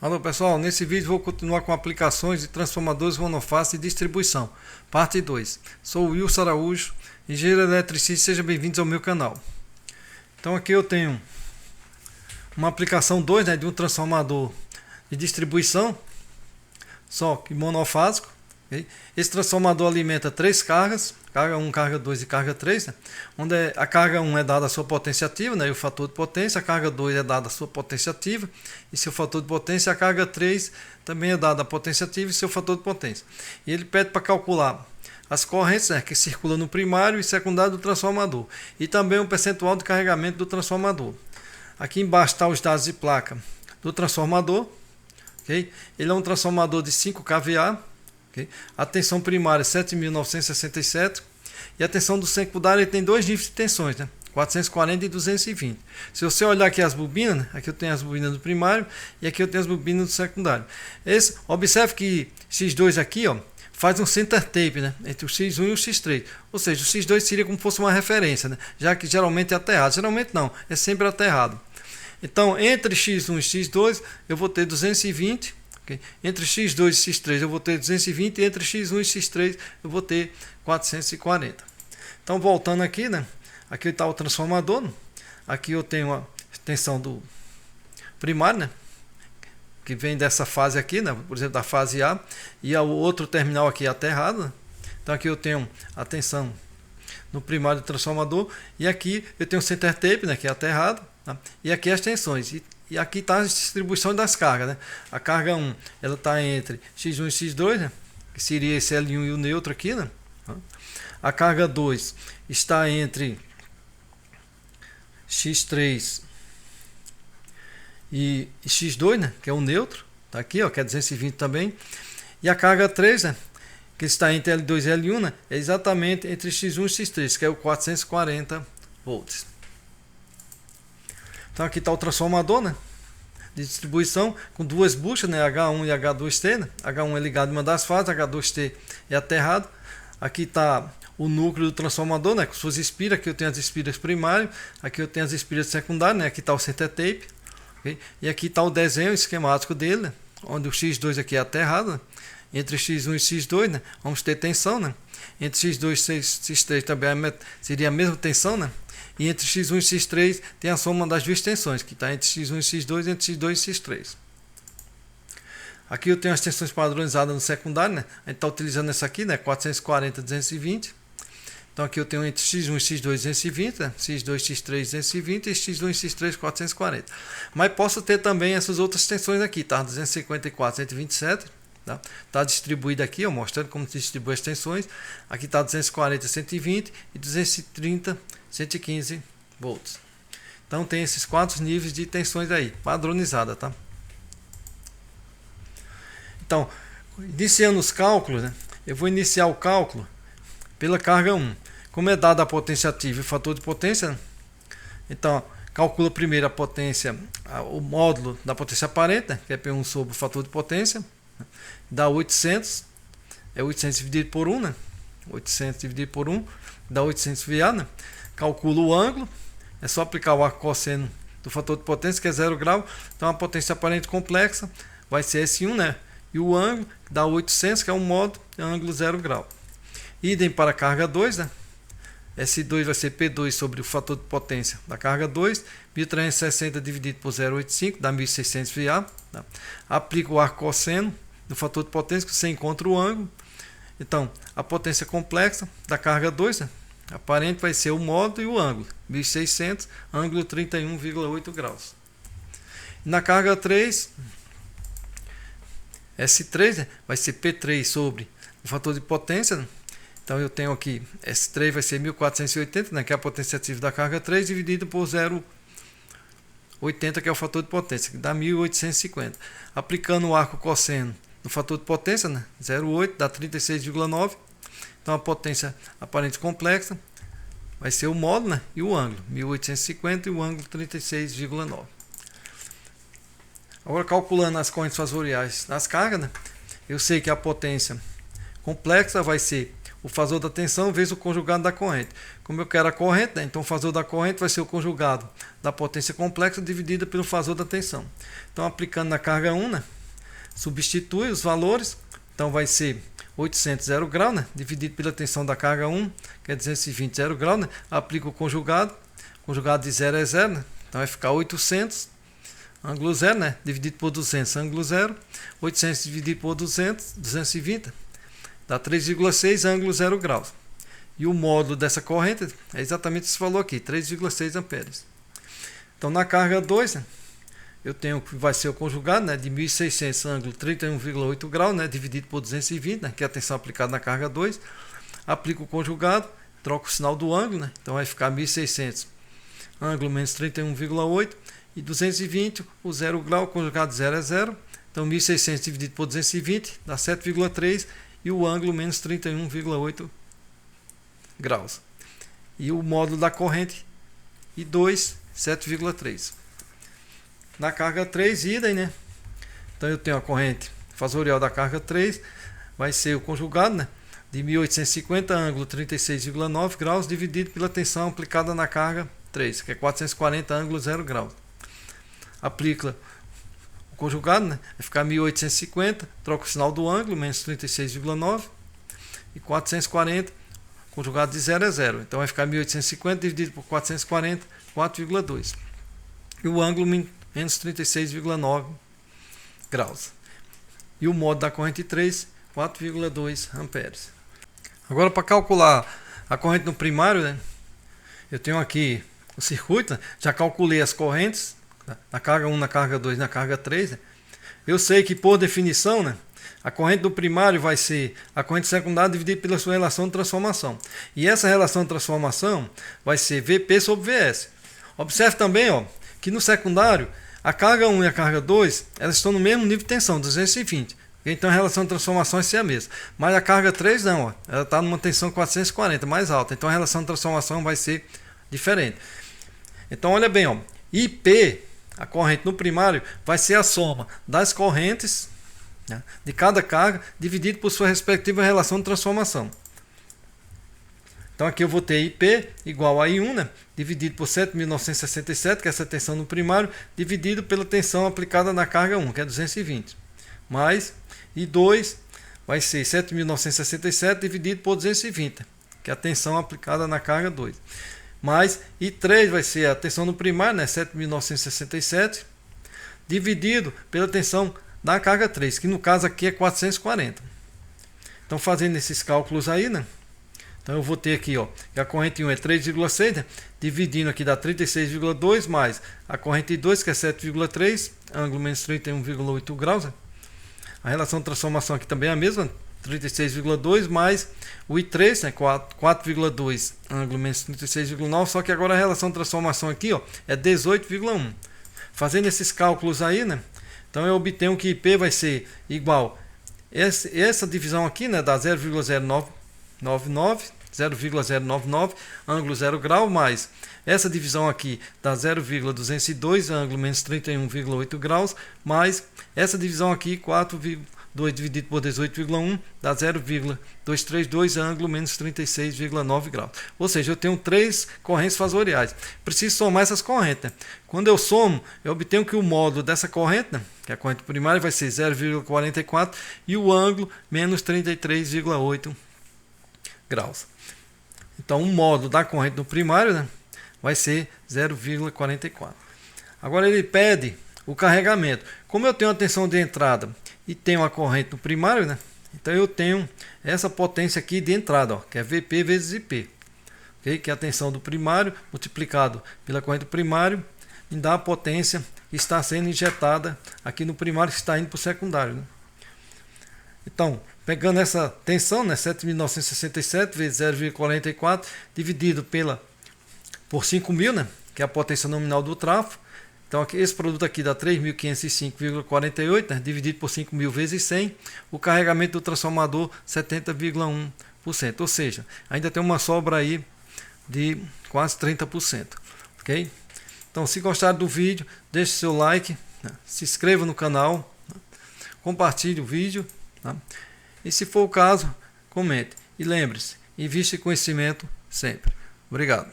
Alô pessoal, nesse vídeo vou continuar com aplicações de transformadores monofásico de distribuição, parte 2. Sou o Wilson Araújo, engenheiro eletricista, sejam bem-vindos ao meu canal. Então aqui eu tenho uma aplicação 2, de um transformador de distribuição, só que monofásico. Okay? Esse transformador alimenta 3 cargas, carga 1, carga 2 e carga 3, onde a carga 1 é dada a sua potência ativa, e o fator de potência, a carga 2 é dada a sua potência ativa e seu fator de potência, a carga 3 também é dada a potência ativa e seu fator de potência. E ele pede para calcular as correntes que circulam no primário e secundário do transformador e também o percentual de carregamento do transformador. Aqui embaixo está os dados de placa do transformador. Okay? Ele é um transformador de 5 kVA. Okay? A tensão primária é 7.967 e a tensão do secundário tem dois níveis de tensões, 440 e 220. Se você olhar aqui as bobinas, aqui eu tenho as bobinas do primário e aqui eu tenho as bobinas do secundário. Observe que X2 aqui faz um center tape entre o X1 e o X3, ou seja, o X2 seria como se fosse uma referência, já que geralmente é aterrado. Geralmente não, é sempre aterrado. Então entre X1 e X2 eu vou ter 220. Okay. Entre X2 e X3 eu vou ter 220 e entre X1 e X3 eu vou ter 440. Então voltando aqui, aqui está o transformador. Aqui eu tenho a tensão do primário, que vem dessa fase aqui, por exemplo, da fase A, e o outro terminal aqui é aterrado. Então aqui eu tenho a tensão no primário do transformador e aqui eu tenho o center tape, que é aterrado, e aqui as tensões. E aqui está a distribuição das cargas. A carga 1 ela está entre X1 e X2, que seria esse L1 e o neutro aqui. A carga 2 está entre X3 e X2, que é o neutro. Está aqui, que é 220 também. E a carga 3, que está entre L2 e L1, é exatamente entre X1 e X3, que é o 440 volts. Então aqui está o transformador de distribuição com duas buchas, H1 e H2T. H1 é ligado em uma das fases, H2T é aterrado. Aqui está o núcleo do transformador, com suas espiras. Aqui eu tenho as espiras primárias, aqui eu tenho as espiras secundárias, aqui está o center tape. Okay? E aqui está o desenho esquemático dele, onde o X2 aqui é aterrado. Entre X1 e X2 vamos ter tensão. Entre X2 e X3 também seria a mesma tensão. E entre X1 e X3 tem a soma das duas tensões, que está entre X1 e X2 e entre X2 e X3. Aqui eu tenho as tensões padronizadas no secundário, a gente está utilizando essa aqui, 440, 220. Então aqui eu tenho entre X1 e X2 220, X2, X3 220 e X1 e X3 440. Mas posso ter também essas outras tensões aqui, 254, 127. Está distribuído aqui, mostrando como se distribui as tensões. Aqui está 240, 120 e 230, 115 volts. Então tem esses 4 níveis de tensões aí, padronizada, Então, iniciando os cálculos, eu vou iniciar o cálculo pela carga 1. Como é dada a potência ativa e o fator de potência, então calcula primeiro a potência, o módulo da potência aparente, que é P1 sobre o fator de potência, dá 800, é 800 dividido por 1, 800 dividido por 1, dá 800 VA, calcula o ângulo, é só aplicar o arco cosseno do fator de potência, que é 0 grau, então a potência aparente complexa vai ser S1, e o ângulo dá 800, que é um módulo, é ângulo 0 grau. Idem para a carga 2, S2 vai ser P2 sobre o fator de potência da carga 2, 1360 dividido por 0,85 dá 1600 VA. Aplica o arco cosseno do fator de potência, que você encontra o ângulo. Então, a potência complexa da carga 2, aparente, vai ser o módulo e o ângulo, 1600, ângulo 31,8 graus. Na carga 3, S3 vai ser P3 sobre o fator de potência. Então eu tenho aqui, S3 vai ser 1480, que é a potência ativa da carga 3, dividido por 0,80, que é o fator de potência, que dá 1850. Aplicando o arco cosseno no fator de potência, 0,8 dá 36,9. Então a potência aparente complexa vai ser o módulo e o ângulo, 1850 e o ângulo 36,9. Agora calculando as correntes fasoriais das cargas, eu sei que a potência complexa vai ser o fasor da tensão vezes o conjugado da corrente. Como eu quero a corrente, né? Então o fasor da corrente vai ser o conjugado da potência complexa dividida pelo fasor da tensão. Então aplicando na carga 1, né? Substitui os valores, então vai ser 800 0 grau, né? Dividido pela tensão da carga 1, que é 220 0 grau, né? Aplica o conjugado de 0 é 0, né? Então vai ficar 800 ângulo 0, né? Dividido por 200, ângulo 0. 800 dividido por 200, 220, dá 3,6 ângulo 0 graus. E o módulo dessa corrente é exatamente esse valor aqui, 3,6 amperes. Então na carga 2, né, eu tenho que vai ser o conjugado, né, de 1.600 ângulo 31,8 graus, né, dividido por 220, né, que é a tensão aplicada na carga 2. Aplico o conjugado, troco o sinal do ângulo, né, então vai ficar 1.600 ângulo menos 31,8 e 220, o 0 grau, conjugado de 0 é 0. Então 1.600 dividido por 220 dá 7,3 e o ângulo menos 31,8 graus. E o módulo da corrente e 2, 7,3. Na carga 3, idem, né? Então eu tenho a corrente fasorial da carga 3, vai ser o conjugado, né, de 1.850 ângulo 36,9 graus dividido pela tensão aplicada na carga 3, que é 440 ângulo 0 graus. Aplica o conjugado, né? Vai ficar 1.850, troca o sinal do ângulo, menos 36,9 e 440, conjugado de 0 é 0. Então vai ficar 1.850 dividido por 440, 4,2. E o ângulo menos 36,9 graus. E o módulo da corrente 3, 4,2 amperes. Agora para calcular a corrente no primário, né? Eu tenho aqui o circuito, né? Já calculei as correntes na carga 1, na carga 2, na carga 3, né? Eu sei que por definição, né, a corrente do primário vai ser a corrente secundária dividida pela sua relação de transformação. E essa relação de transformação vai ser Vp sobre Vs. Observe também, ó, que no secundário a carga 1 e a carga 2 elas estão no mesmo nível de tensão, 220. Então a relação de transformação vai ser a mesma. Mas a carga 3 não, ó, ela está numa tensão 440, mais alta. Então a relação de transformação vai ser diferente. Então olha bem, ó, IP, a corrente no primário, vai ser a soma das correntes, né, de cada carga dividido por sua respectiva relação de transformação. Então aqui eu vou ter IP igual a I1, né, dividido por 7.967, que é essa tensão no primário, dividido pela tensão aplicada na carga 1, que é 220. Mais I2 vai ser 7.967 dividido por 220, que é a tensão aplicada na carga 2. Mais I3 vai ser a tensão no primário, né, 7.967, dividido pela tensão da carga 3, que no caso aqui é 440. Então fazendo esses cálculos aí, né, então eu vou ter aqui, ó, que a corrente 1 é 3,6, né, dividindo aqui dá 36,2, mais a corrente 2, que é 7,3, ângulo menos 31,8 graus. Né. A relação de transformação aqui também é a mesma, 36,2 mais o I3, né, 4,2 ângulo menos 36,9, só que agora a relação de transformação aqui, ó, é 18,1. Fazendo esses cálculos aí, né, então eu obtenho que IP vai ser igual essa divisão aqui, né, dá 0,099 ângulo 0 grau, mais essa divisão aqui dá 0,202 ângulo menos 31,8 graus, mais essa divisão aqui 4,2 dividido por 18,1 dá 0,232 ângulo menos 36,9 graus. Ou seja, eu tenho três correntes fasoriais. Preciso somar essas correntes, né? Quando eu somo, eu obtenho que o módulo dessa corrente, né, que é a corrente primária, vai ser 0,44 e o ângulo menos 33,8 graus. Então o módulo da corrente do primário, né, vai ser 0,44. Agora ele pede o carregamento. Como eu tenho a tensão de entrada e tenho a corrente no primário, né, então eu tenho essa potência aqui de entrada, ó, que é Vp vezes IP, okay? Que é a tensão do primário multiplicado pela corrente do primário e dá a potência que está sendo injetada aqui no primário, que está indo para o secundário, né? Então, pegando essa tensão, né, 7.967 vezes 0,44 dividido por 5.000, né, que é a potência nominal do trafo. Então aqui, esse produto aqui dá 3.505,48, né, dividido por 5.000 vezes 100, o carregamento do transformador 70,1%, ou seja, ainda tem uma sobra aí de quase 30%, ok? Então se gostaram do vídeo, deixe seu like, né, se inscreva no canal, né, compartilhe o vídeo, tá? E se for o caso, comente. E lembre-se, invista em conhecimento sempre. Obrigado.